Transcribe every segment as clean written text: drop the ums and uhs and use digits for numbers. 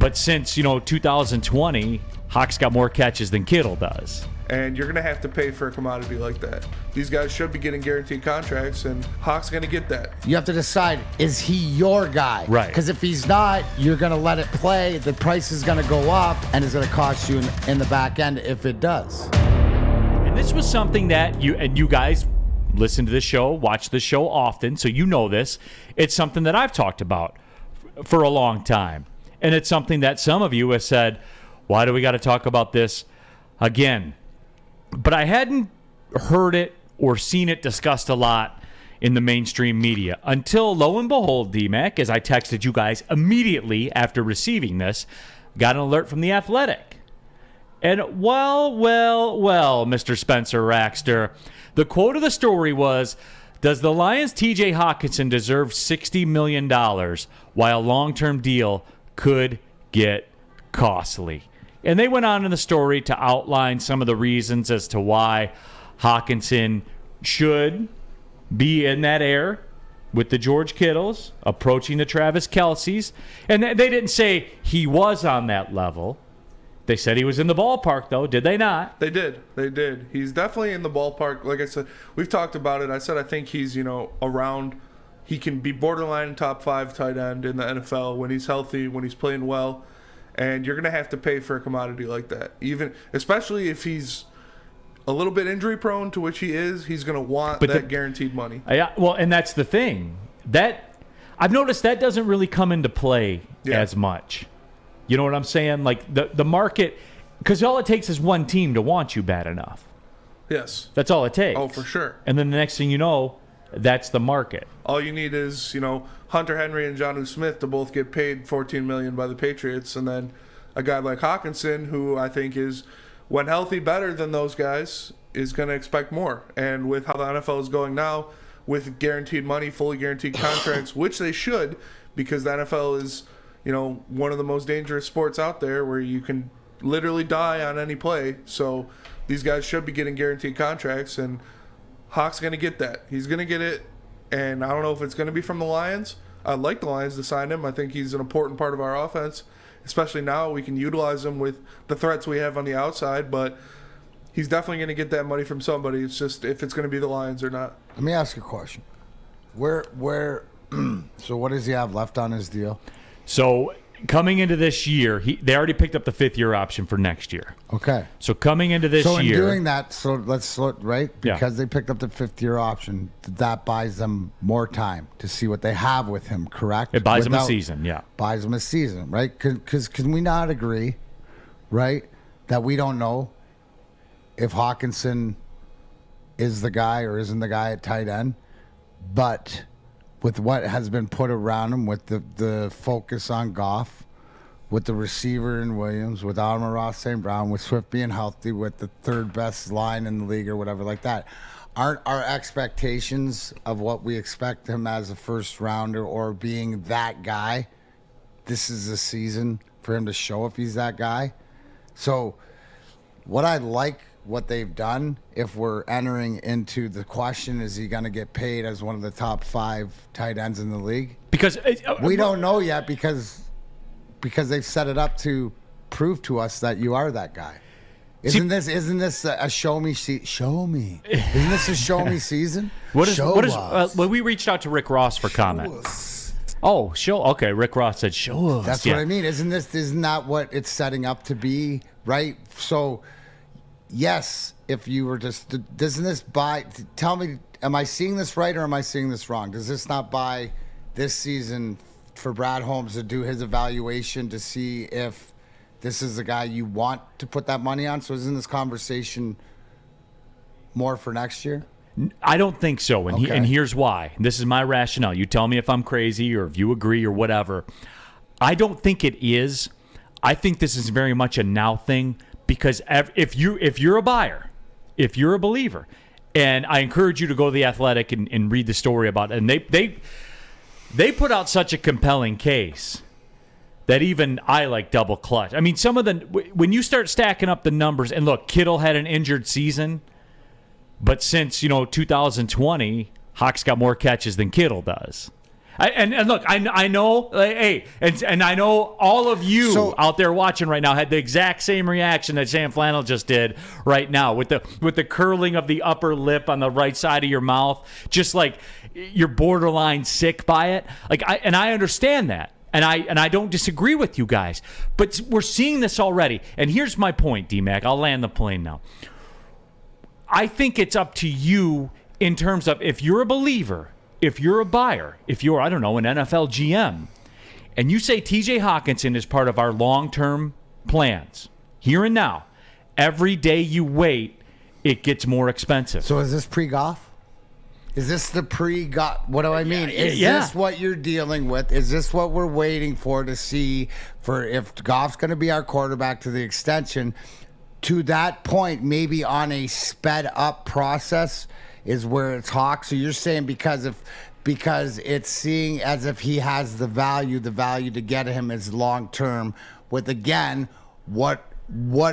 But since, 2020, Hawk's got more catches than Kittle does. And you're going to have to pay for a commodity like that. These guys should be getting guaranteed contracts, and Hawk's going to get that. You have to decide, is he your guy? Right. Because if he's not, you're going to let it play. The price is going to go up, and it's going to cost you in the back end if it does. And this was something that you guys listen to this show, watch this show often, so you know this. It's something that I've talked about for a long time. And it's something that some of you have said, why do we got to talk about this again? But I hadn't heard it or seen it discussed a lot in the mainstream media until, lo and behold, D-Mac, as I texted you guys immediately after receiving this, got an alert from The Athletic. And well, Mr. Spencer Raxter, the quote of the story was, does the Lions' TJ Hockenson deserve $60 million while a long-term deal could get costly? And they went on in the story to outline some of the reasons as to why Hockenson should be in that air with the George Kittles, approaching the Travis Kelce's. And they didn't say he was on that level. They said he was in the ballpark, though, did they not? They did. He's definitely in the ballpark. Like I said, we've talked about it. I said I think he's, around. He can be borderline top 5 tight end in the NFL when he's healthy, when he's playing well. And you're going to have to pay for a commodity like that. Especially if he's a little bit injury prone, to which he is, he's going to want guaranteed money. Yeah, well, and that's the thing. That I've noticed that doesn't really come into play as much. You know what I'm saying? Like the market, because all it takes is one team to want you bad enough. Yes. That's all it takes. Oh, for sure. And then the next thing you know, that's the market. All you need is, Hunter Henry and Jonnu Smith to both get paid $14 million by the Patriots, and then a guy like Hockenson, who I think is, when healthy, better than those guys, is going to expect more. And with how the NFL is going now, with guaranteed money, fully guaranteed contracts, which they should, because the NFL is, one of the most dangerous sports out there, where you can literally die on any play. So these guys should be getting guaranteed contracts, and Hawk's going to get that. He's going to get it, and I don't know if it's going to be from the Lions. I'd like the Lions to sign him. I think he's an important part of our offense, especially now we can utilize him with the threats we have on the outside, but he's definitely going to get that money from somebody. It's just if it's going to be the Lions or not. Let me ask you a question. So what does he have left on his deal? So coming into this year, they already picked up the 5th-year option for next year. Okay. So coming into this year. So in doing that, let's look, right? Because they picked up the 5th-year option, that buys them more time to see what they have with him, correct? It buys them a season, yeah. Buys them a season, right? Because can we not agree, right, that we don't know if Hockenson is the guy or isn't the guy at tight end? But with what has been put around him, with the focus on Goff, with the receiver in Williams, with Amon-Ra St. Brown, with Swift being healthy, with the 3rd best line in the league or whatever like that, aren't our expectations of what we expect him as a first rounder or being that guy, this is a season for him to show if he's that guy? So what they've done, if we're entering into the question, is he going to get paid as one of the top 5 tight ends in the league? Because we don't know yet, because they've set it up to prove to us that you are that guy. Isn't this a show me? Show me. Isn't this a show me season? Well, we reached out to Rick Ross for comment. Oh, okay. Rick Ross said show us. That's what I mean. Isn't that what it's setting up to be, right? So yes, if you were just, doesn't this buy, tell me, am I seeing this right or am I seeing this wrong? Does this not buy this season for Brad Holmes to do his evaluation to see if this is the guy you want to put that money on? So isn't this conversation more for next year? I don't think so, and here's why. This is my rationale. You tell me if I'm crazy or if you agree or whatever. I don't think it is. I think this is very much a now thing. Because if you're a buyer, if you're a believer, and I encourage you to go to The Athletic and read the story about it, and they put out such a compelling case that even I like double clutch. I mean, when you start stacking up the numbers, and look, Kittle had an injured season, but since 2020, Hawk's got more catches than Kittle does. And look, I know, hey, and I know all of you out there watching right now had the exact same reaction that Sam Flannel just did right now with the curling of the upper lip on the right side of your mouth, just like you're borderline sick by it. Like I understand that. And I don't disagree with you guys, but we're seeing this already. And here's my point, D-Mac. I'll land the plane now. I think it's up to you in terms of if you're a believer, if you're a buyer, if you're, I don't know, an NFL GM, and you say TJ Hockenson is part of our long-term plans, here and now, every day you wait, it gets more expensive. So is this pre-Goff? Is this the pre-Goff? What do I mean? Is this what you're dealing with? Is this what we're waiting for to see for if Goff's going to be our quarterback to the extension? To that point, maybe on a sped-up process is where it's Hawk. So you're saying because it's seeing as if he has the value to get him is long-term with, again, what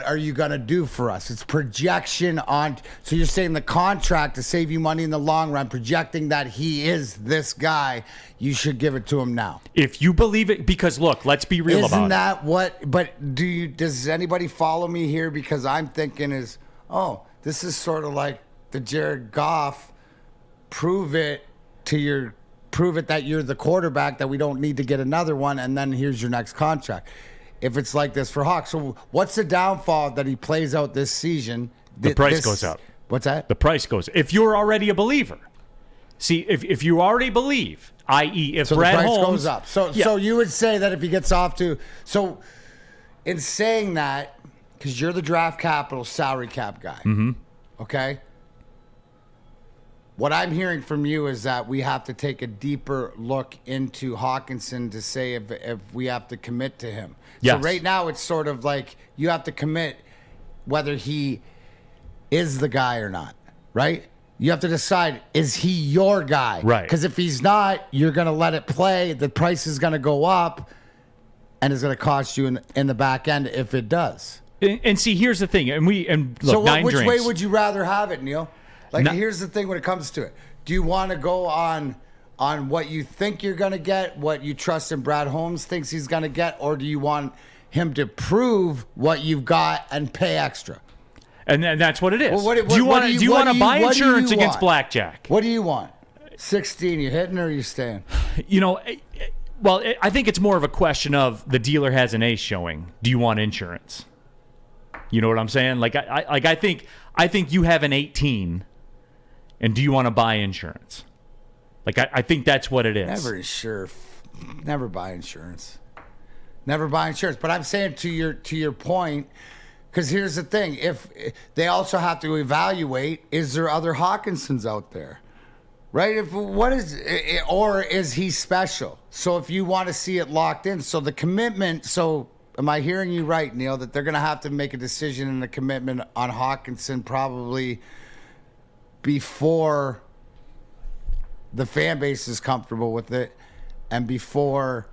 are you going to do for us? It's projection on. So you're saying the contract to save you money in the long run, projecting that he is this guy, you should give it to him now. If you believe it, because look, let's be real about it. Isn't that what, but does anybody follow me here? Because I'm thinking this is sort of like the Jared Goff, prove it that you're the quarterback, that we don't need to get another one, and then here's your next contract. If it's like this for Hawk. So what's the downfall that he plays out this season? The price goes up. What's that? The price goes. If you're already a believer. See, if you already believe, i.e. if Brad the price Holmes goes up. So you would say that if he gets off to, so in saying that, because you're the draft capital salary cap guy, okay? What I'm hearing from you is that we have to take a deeper look into Hockenson to say if we have to commit to him. Yes. So right now it's sort of like you have to commit whether he is the guy or not, right? You have to decide, is he your guy? Right. Because if he's not, you're going to let it play. The price is going to go up, and it's going to cost you in the back end if it does. And see, here's the thing. And look, so which drinks. way would you rather have it, Neil? Like, here's the thing when it comes to it. Do you want to go on what you think you're going to get, what you trust in Brad Holmes thinks he's going to get, or do you want him to prove what you've got and pay extra? And that's what it is. Well, do you want to buy insurance against blackjack? What do you want? 16, you hitting or are you staying? I think it's more of a question of the dealer has an ace showing. Do you want insurance? You know what I'm saying? Like I think you have an 18. And do you want to buy insurance? Like, I think that's what it is. Never sure. Never buy insurance. Never buy insurance. But I'm saying to your point, because here's the thing. If they also have to evaluate, is there other Hawkinsons out there? Right? Or is he special? So if you want to see it locked in, so the commitment, am I hearing you right, Neil, that they're going to have to make a decision and a commitment on Hockenson probably before the fan base is comfortable with it and before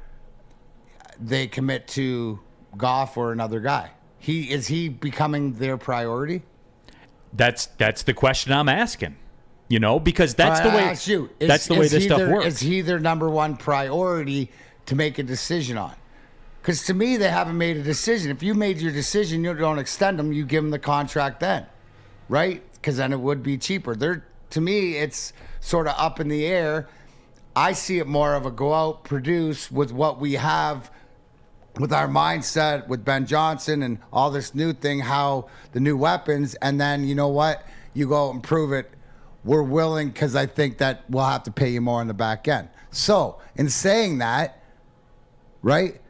they commit to Goff or another guy? Is he becoming their priority? That's the question I'm asking. Because that's the way that's the way this stuff works. Is he their number one priority to make a decision on? Because to me, they haven't made a decision. If you made your decision, you don't extend them, you give them the contract then, right? Because then it would be cheaper. To me, it's sort of up in the air. I see it more of a go out, produce with what we have, with our mindset, with Ben Johnson and all this new thing, how the new weapons, and then you know what? You go out and prove it. We're willing because I think that we'll have to pay you more on the back end. So in saying that, right?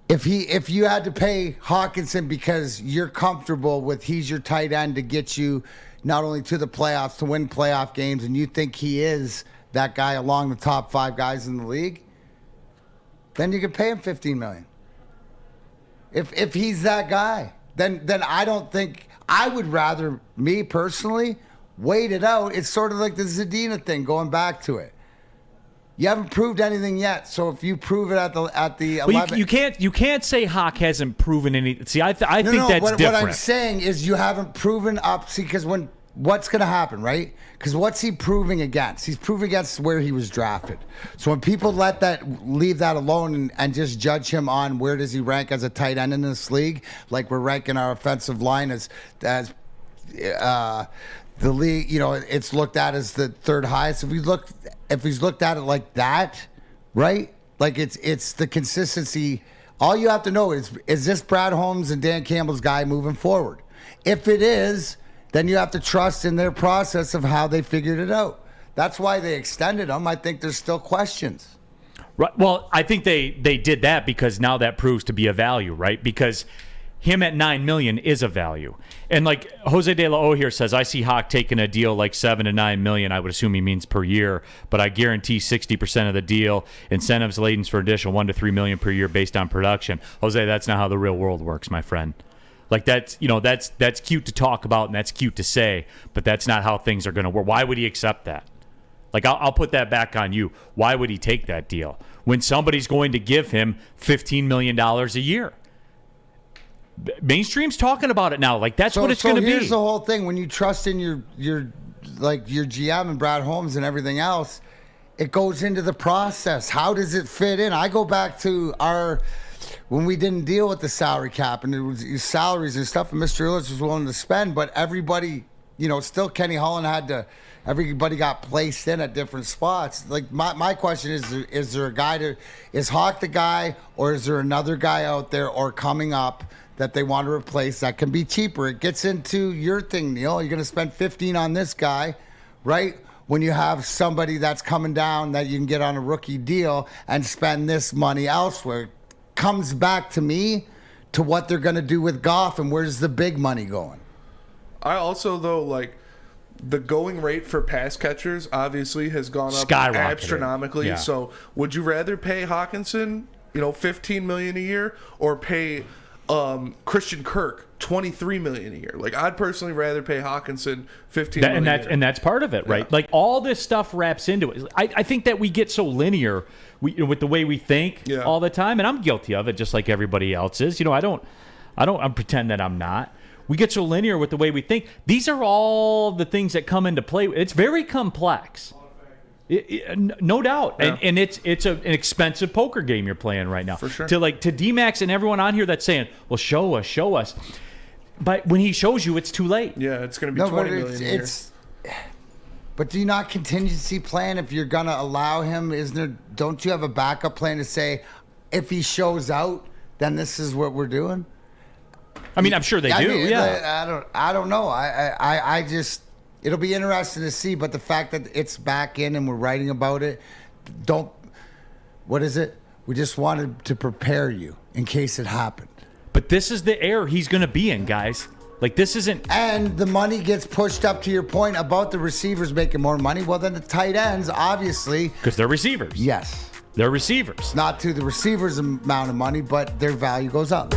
If you had to pay Hockenson because you're comfortable with he's your tight end to get you not only to the playoffs, to win playoff games, and you think he is that guy along the top 5 guys in the league, then you could pay him $15 million. If he's that guy, then I don't think I would rather, me personally, wait it out. It's sort of like the Zadina thing, going back to it. You haven't proved anything yet, so if you prove it at the 11, you can't say Hawk hasn't proven any. See, I think that's different. What I'm saying is you haven't proven up. See, because when what's going to happen, right? Because what's he proving against? He's proving against where he was drafted. So when people leave that alone and just judge him on where does he rank as a tight end in this league, like we're ranking our offensive line as the league, it's looked at as the third highest. If he's looked at it like that, right? Like it's the consistency. All you have to know is this Brad Holmes and Dan Campbell's guy moving forward? If it is, then you have to trust in their process of how they figured it out. That's why they extended him. I think there's still questions. Right. Well, I think they did that because now that proves to be a value, right? Because him at $9 million is a value. And like Jose De La O here says, I see Hawk taking a deal like $7 to $9 million. I would assume he means per year, but I guarantee 60% of the deal. Incentives laden for additional $1 to $3 million per year based on production. Jose, that's not how the real world works, my friend. Like that's cute to talk about and that's cute to say, but that's not how things are going to work. Why would he accept that? Like I'll put that back on you. Why would he take that deal when somebody's going to give him $15 million a year? Mainstream's talking about it now. Like that's what it's going to be. Here's the whole thing. When you trust in your GM and Brad Holmes and everything else, it goes into the process. How does it fit in? I go back to when we didn't deal with the salary cap and it was salaries and stuff, and Mr. Illich was willing to spend, but everybody, still Kenny Holland everybody got placed in at different spots. Like my question is there a guy is Hawk the guy, or is there another guy out there or coming up that they want to replace that can be cheaper? It gets into your thing, Neil. You're going to spend 15 on this guy, right? When you have somebody that's coming down that you can get on a rookie deal and spend this money elsewhere. Comes back to me to what they're going to do with Goff and where's the big money going. I also, though, like the going rate for pass catchers obviously has gone up astronomically. Yeah. So would you rather pay Hockenson, $15 million a year, or pay Christian Kirk $23 million a year? Like I'd personally rather pay Hockenson $15 million a year. And that's part of it, right? Yeah. Like all this stuff wraps into it. I think that we get so linear with the way we think all the time, and I'm guilty of it, just like everybody else is. I don't pretend that I'm not. We get so linear with the way we think. These are all the things that come into play. It's very complex. No doubt, yeah. and it's an expensive poker game you're playing right now. For sure. To D-Max and everyone on here that's saying, "Well, show us," but when he shows you, it's too late. Yeah, it's going to be $20 million a year. But do you not contingency plan if you're gonna allow him? Don't you have a backup plan to say, if he shows out, then this is what we're doing? I mean, I'm sure they do. Yeah. I don't know. I just. It'll be interesting to see, but the fact that it's back in and we're writing about it, what is it? We just wanted to prepare you in case it happened. But this is the era he's going to be in, guys. Like, this isn't... And the money gets pushed up, to your point about the receivers making more money. Well, then the tight ends, obviously... Because they're receivers. Yes. They're receivers. Not to the receivers' amount of money, but their value goes up.